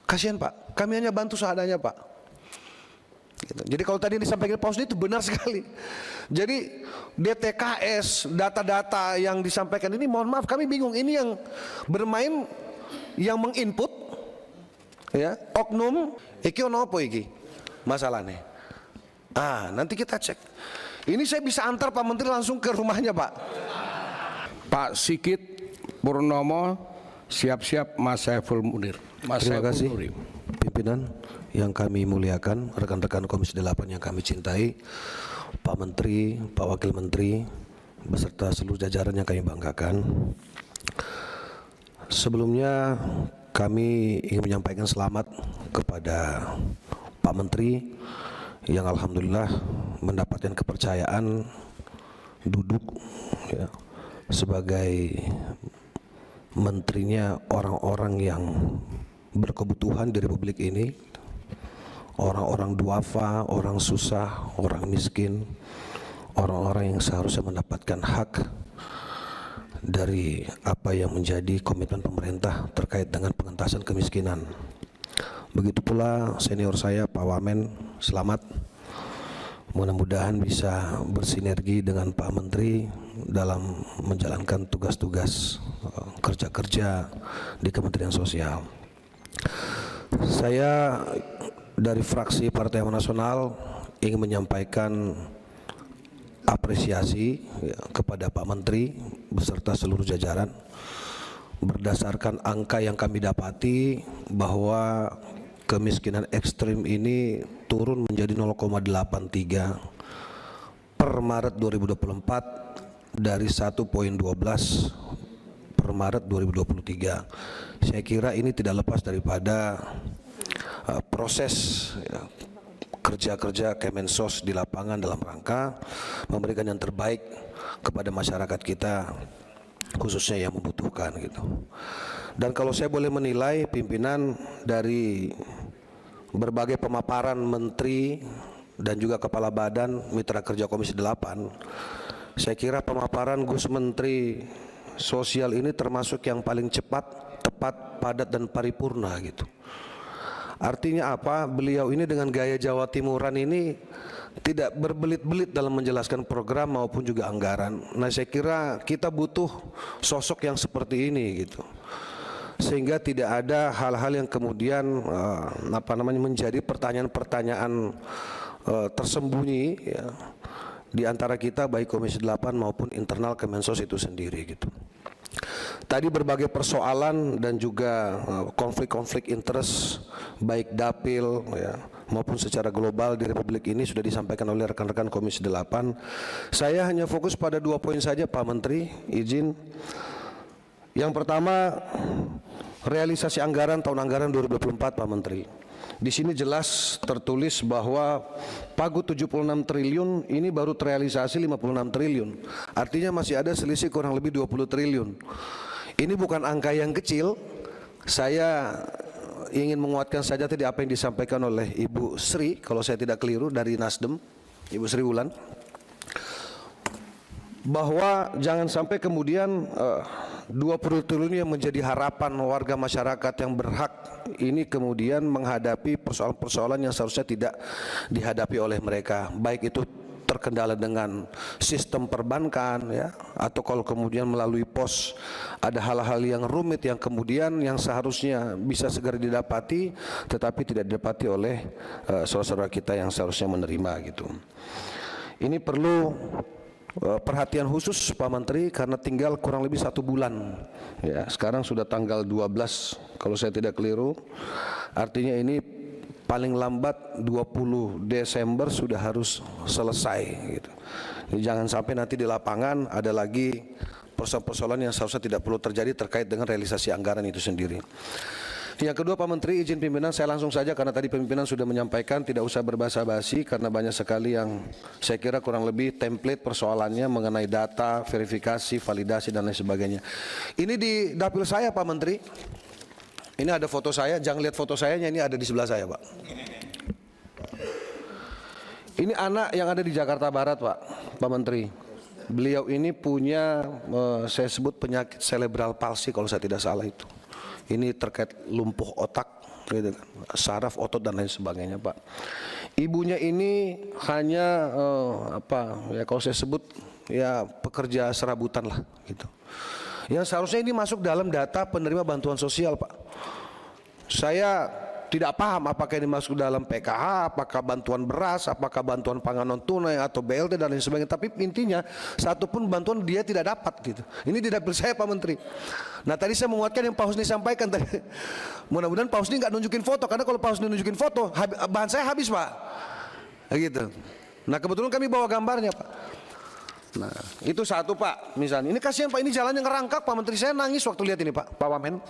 Kasihan Pak, kami hanya bantu seadanya Pak. Gitu. Jadi kalau tadi disampaikan Pak Husni itu benar sekali. Jadi DTKS, data-data yang disampaikan ini mohon maaf kami bingung. Ini yang bermain, yang menginput, ya, oknum, iki ono apa iki masalahnya. Nanti kita cek. Ini saya bisa antar Pak Menteri langsung ke rumahnya Pak. Pak Sigit Purnomo, siap-siap Mas Saiful Munir. Terima kasih pimpinan yang kami muliakan, rekan-rekan Komisi 8 yang kami cintai, Pak Menteri, Pak Wakil Menteri, beserta seluruh jajaran yang kami banggakan. Sebelumnya kami ingin menyampaikan selamat kepada Pak Menteri yang alhamdulillah mendapatkan kepercayaan duduk ya, sebagai menterinya orang-orang yang berkebutuhan di Republik ini, orang-orang duafa, orang susah, orang miskin, orang-orang yang seharusnya mendapatkan hak dari apa yang menjadi komitmen pemerintah terkait dengan pengentasan kemiskinan. Begitu pula senior saya Pak Wamen, selamat. Mudah-mudahan bisa bersinergi dengan Pak Menteri dalam menjalankan tugas-tugas kerja-kerja di Kementerian Sosial. Saya dari fraksi Partai Amanat Nasional ingin menyampaikan apresiasi kepada Pak Menteri beserta seluruh jajaran. Berdasarkan angka yang kami dapati bahwa kemiskinan ekstrim ini turun menjadi 0,83 per Maret 2024 dari 1,12 per Maret 2023. Saya kira ini tidak lepas daripada proses kerja-kerja Kemensos di lapangan dalam rangka memberikan yang terbaik kepada masyarakat kita, khususnya yang membutuhkan gitu. Dan kalau saya boleh menilai pimpinan dari berbagai pemaparan menteri dan juga kepala badan mitra kerja Komisi 8, saya kira pemaparan Gus Menteri Sosial ini termasuk yang paling cepat, tepat, padat dan paripurna gitu. Artinya apa? Beliau ini dengan gaya Jawa Timuran ini tidak berbelit-belit dalam menjelaskan program maupun juga anggaran. Nah, saya kira kita butuh sosok yang seperti ini gitu. Sehingga tidak ada hal-hal yang kemudian menjadi pertanyaan-pertanyaan tersembunyi ya, di antara kita baik Komisi 8 maupun internal Kemensos itu sendiri gitu. Tadi berbagai persoalan dan juga konflik-konflik interest baik dapil ya, maupun secara global di Republik ini sudah disampaikan oleh rekan-rekan Komisi 8. Saya hanya fokus pada 2 poin saja Pak Menteri, izin. Yang pertama, realisasi anggaran tahun anggaran 2024 Pak Menteri. Di sini jelas tertulis bahwa pagu 76 triliun ini baru terrealisasi 56 triliun. Artinya masih ada selisih kurang lebih 20 triliun. Ini bukan angka yang kecil. Saya ingin menguatkan saja tadi apa yang disampaikan oleh Ibu Sri, kalau saya tidak keliru dari Nasdem, Ibu Sri Wulan, bahwa jangan sampai kemudian 20 triliun yang menjadi harapan warga masyarakat yang berhak ini kemudian menghadapi persoalan-persoalan yang seharusnya tidak dihadapi oleh mereka, baik itu terkendala dengan sistem perbankan ya, atau kalau kemudian melalui pos ada hal-hal yang rumit yang kemudian yang seharusnya bisa segera didapati tetapi tidak didapati oleh saudara-saudara kita yang seharusnya menerima gitu. Ini perlu perhatian khusus Pak Menteri karena tinggal kurang lebih 1 bulan ya, sekarang sudah tanggal 12 kalau saya tidak keliru, artinya ini paling lambat 20 Desember sudah harus selesai gitu. Jadi jangan sampai nanti di lapangan ada lagi persoalan-persoalan yang seharusnya tidak perlu terjadi terkait dengan realisasi anggaran itu sendiri. Yang kedua Pak Menteri, izin pimpinan saya langsung saja karena tadi pimpinan sudah menyampaikan tidak usah berbasa-basi karena banyak sekali yang saya kira kurang lebih template persoalannya mengenai data, verifikasi, validasi dan lain sebagainya. Ini di dapil saya Pak Menteri. Ini ada foto saya, jangan lihat foto saya, ini ada di sebelah saya Pak. Ini anak yang ada di Jakarta Barat Pak Menteri. Beliau ini punya saya sebut penyakit cerebral palsy kalau saya tidak salah itu. Ini terkait lumpuh otak, gitu kan, saraf, otot dan lain sebagainya, Pak. Ibunya ini hanya kalau saya sebut ya pekerja serabutan lah, gitu. Yang seharusnya ini masuk dalam data penerima bantuan sosial, Pak. Saya tidak paham apakah ini masuk dalam PKH, apakah bantuan beras, apakah bantuan pangan non tunai atau BLT dan lain sebagainya. Tapi intinya satupun bantuan dia tidak dapat gitu. Ini di dapil saya, Pak Menteri. Nah tadi saya menguatkan yang Pak Husni sampaikan tadi. Mudah-mudahan Pak Husni nggak nunjukin foto, karena kalau Pak Husni nunjukin foto bahan saya habis, Pak. Gitu. Nah kebetulan kami bawa gambarnya, Pak. Nah itu satu, Pak. Misalnya ini kasihan, Pak, ini jalannya ngerangkak, Pak Menteri. Saya nangis waktu lihat ini, Pak Wamen.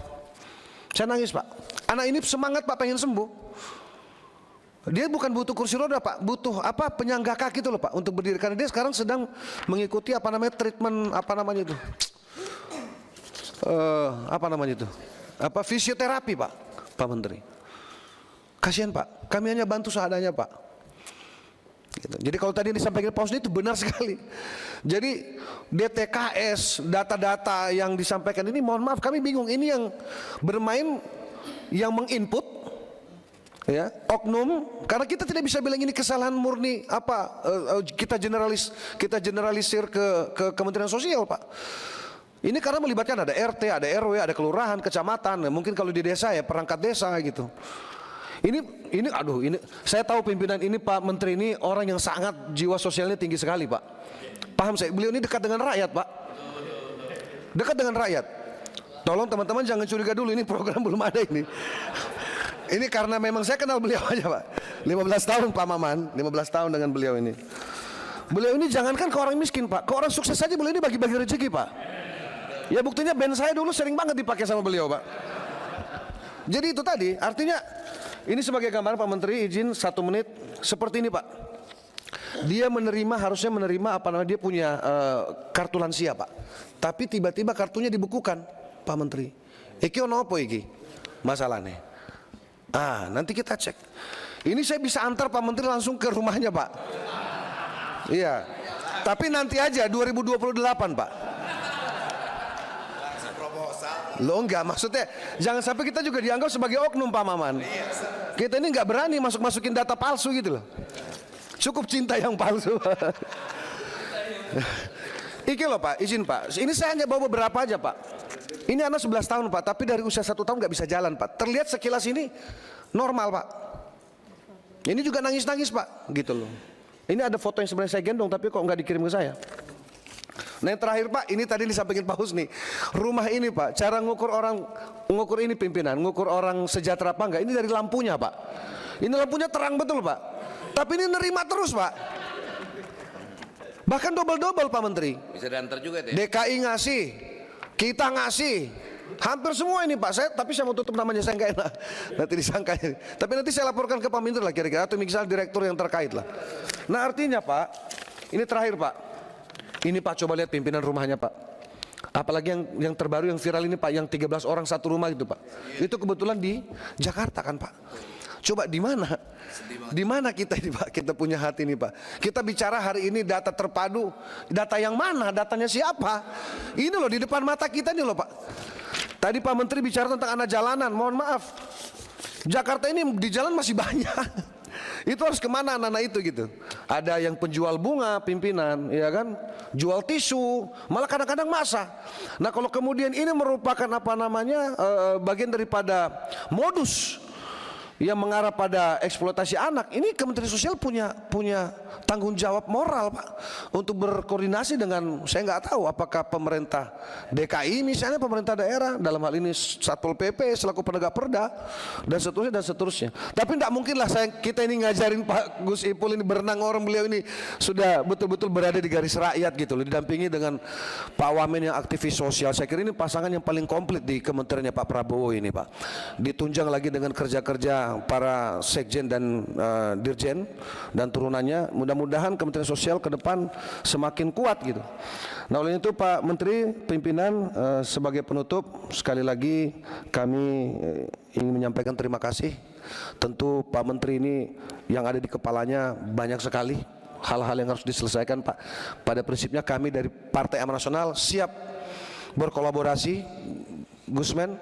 Saya nangis, Pak. Anak ini semangat, Pak, pengen sembuh. Dia bukan butuh kursi roda, Pak, butuh penyangga kaki itu loh, Pak, untuk berdiri. Karena dia sekarang sedang mengikuti treatment fisioterapi, Pak Menteri. Kasihan, Pak. Kami hanya bantu seadanya, Pak. Gitu. Jadi kalau tadi yang disampaikan Pak Husni itu benar sekali. Jadi DTKS, data-data yang disampaikan ini, mohon maaf kami bingung. Ini yang bermain, yang menginput, ya, oknum. Karena kita tidak bisa bilang ini kesalahan murni kita generalisir ke Kementerian Sosial, Pak. Ini karena melibatkan ada RT, ada RW, ada kelurahan, kecamatan. Mungkin kalau di desa ya perangkat desa gitu. Ini saya tahu pimpinan ini, Pak Menteri ini orang yang sangat jiwa sosialnya tinggi sekali, Pak. Paham saya, beliau ini dekat dengan rakyat, Pak. Dekat dengan rakyat. Tolong teman-teman jangan curiga dulu, ini program belum ada ini. Ini karena memang saya kenal beliau aja, Pak. 15 tahun Pak Maman, 15 tahun dengan beliau ini. Beliau ini jangankan ke orang miskin, Pak, ke orang sukses saja beliau ini bagi-bagi rezeki, Pak. Ya buktinya band saya dulu sering banget dipakai sama beliau, Pak. Jadi itu tadi, artinya ini sebagai gambaran, Pak Menteri, izin 1 menit. Seperti ini, Pak. Dia harusnya menerima dia punya kartu lansia, Pak. Tapi tiba-tiba kartunya dibekukan, Pak Menteri. Iki ono apa iki? Masalahnya. Nanti kita cek. Ini saya bisa antar Pak Menteri langsung ke rumahnya, Pak. Iya. Tapi nanti aja 2028, Pak. Lo enggak, maksudnya jangan sampai kita juga dianggap sebagai oknum, Pak Maman. Kita ini enggak berani masukin data palsu gitu loh. Cukup cinta yang palsu. Iki loh, Pak, izin, Pak. Ini saya hanya bawa beberapa aja, Pak. Ini anak 11 tahun, Pak, tapi dari usia 1 tahun nggak bisa jalan, Pak. Terlihat sekilas ini normal, Pak. Ini juga nangis-nangis, Pak, gitu loh. Ini ada foto yang sebenarnya saya gendong, tapi kok nggak dikirim ke saya. Nah yang terakhir, Pak, ini tadi disampaikan Pak Husni. Rumah ini, Pak, cara ngukur ini pimpinan, ngukur orang sejahtera apa enggak, ini dari lampunya, Pak. Ini lampunya terang betul, Pak. Tapi ini nerima terus, Pak. Bahkan double-double, Pak Menteri. Bisa diantar juga itu ya? DKI ngasih, kita ngasih, hampir semua ini, Pak. Tapi saya mau tutup namanya, saya nggak enak nanti disangka. Tapi nanti saya laporkan ke Pak Menteri lah kira-kira, atau misalnya direktur yang terkait lah. Nah artinya, Pak, ini terakhir, Pak. Ini, Pak, coba lihat pimpinan rumahnya, Pak. Apalagi yang terbaru, yang viral ini, Pak, yang 13 orang satu rumah itu, Pak. Itu kebetulan di Jakarta kan, Pak. Coba di mana? Di mana kita ini, Pak? Kita punya hati ini, Pak. Kita bicara hari ini data terpadu, data yang mana? Datanya siapa? Ini loh di depan mata kita ini loh, Pak. Tadi Pak Menteri bicara tentang anak jalanan. Mohon maaf, Jakarta ini di jalan masih banyak. Itu harus kemana anak-anak itu gitu. Ada yang penjual bunga pimpinan, ya kan, jual tisu, malah kadang-kadang masak. Nah kalau kemudian ini merupakan bagian daripada modus yang mengarah pada eksploitasi anak, ini Kementerian Sosial punya tanggung jawab moral, Pak, untuk berkoordinasi dengan, saya nggak tahu apakah pemerintah DKI misalnya, pemerintah daerah, dalam hal ini Satpol PP selaku penegak perda dan seterusnya. Tapi tidak mungkin lah kita ini ngajarin Pak Gus Ipul ini berenang, orang beliau ini sudah betul-betul berada di garis rakyat gitu loh, didampingi dengan Pak Wamen yang aktivis sosial. Saya kira ini pasangan yang paling komplit di kementeriannya Pak Prabowo ini, Pak. Ditunjang lagi dengan kerja-kerja para sekjen dan dirjen dan turunannya. Mudah-mudahan Kementerian Sosial ke depan semakin kuat gitu. Nah oleh itu Pak Menteri, pimpinan, sebagai penutup sekali lagi kami ingin menyampaikan terima kasih. Tentu Pak Menteri ini yang ada di kepalanya banyak sekali hal-hal yang harus diselesaikan, Pak. Pada prinsipnya kami dari Partai Amanat Nasional siap berkolaborasi Gusmen,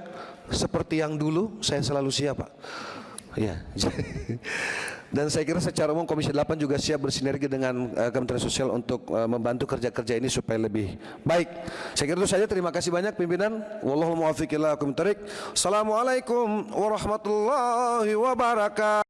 seperti yang dulu saya selalu siap, Pak. Ya. Dan saya kira secara umum Komisi 8 juga siap bersinergi dengan Kementerian Sosial untuk membantu kerja-kerja ini supaya lebih baik. Saya kira itu saja. Terima kasih banyak pimpinan. Wallahul muwaffiq ila aqwamit thoriq. Assalamualaikum warahmatullahi wabarakatuh.